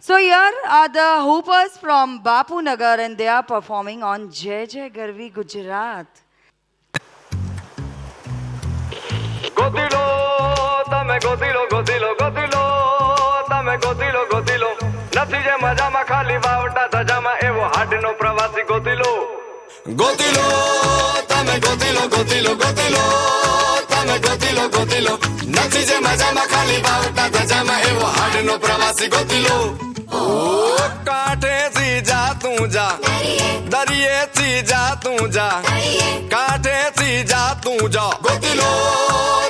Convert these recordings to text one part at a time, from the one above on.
So here are the hoopers from Bapu Nagar and they are performing on Jai Jai Garvi Gujarat. Gotilo તમે ગોતીલો ગોતીલો ગોતીલો તમે ગોતીલો ગોતીલો નથી જે મજામાં ખાલી વાવટા ધજામાં એવો હાડનો પ્રવાસી ગોતીલો ગોતીલો તમે ગોતીલો ગોતીલો ગોતીલો તમે ગોતીલો ગોતીલો નથી જે મજામાં ખાલી વાવટા ધજામાં એવો હાડનો પ્રવાસી ગોતીલો કાંઠેથી જા તું જા દરિયેથી જા તું જા કાંઠેથી જા તું જા ગોતીલો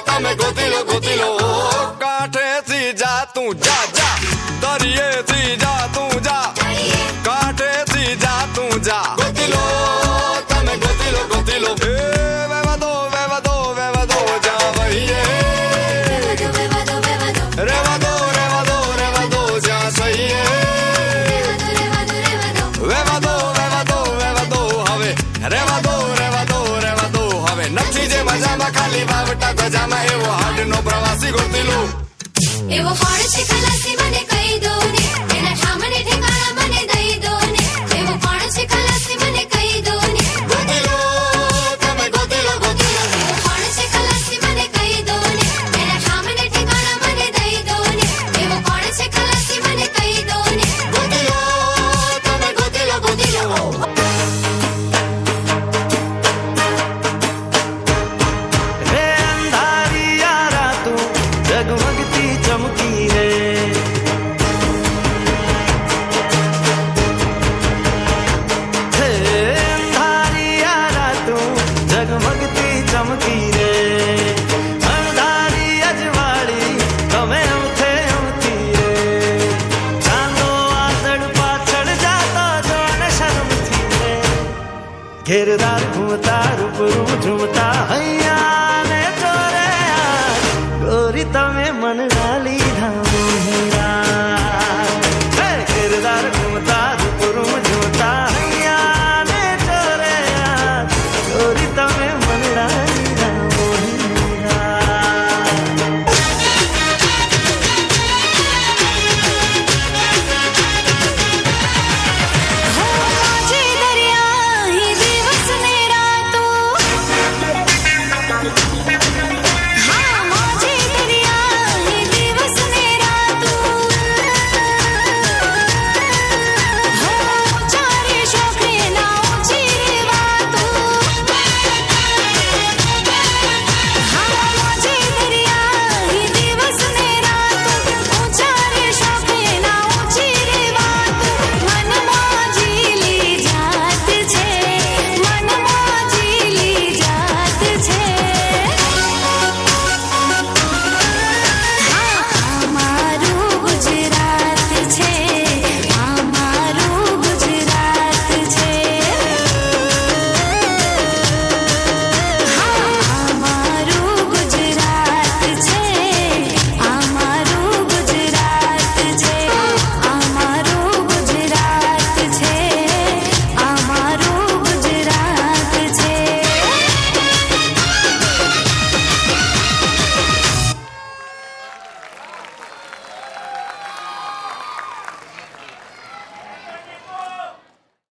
તમે ગોતીલો ગોતીલો કાંઠેથી જા તું જા જા દરિયેથી જા તું જા કાંઠેથી જા તું જા ગોતીલો તમે ગોતીલો ગોતીલો એ વેવા દો જા વહીએ રેવા દો જા સહીએ વેવા દો હવે રેવા દો હવે નથી જે મજામાં ખાલી વાવટા ધજામાં એવો હાડનો પ્રવાસી ગોતીલો એવો ફળ છે ખલાસી મને કહી દો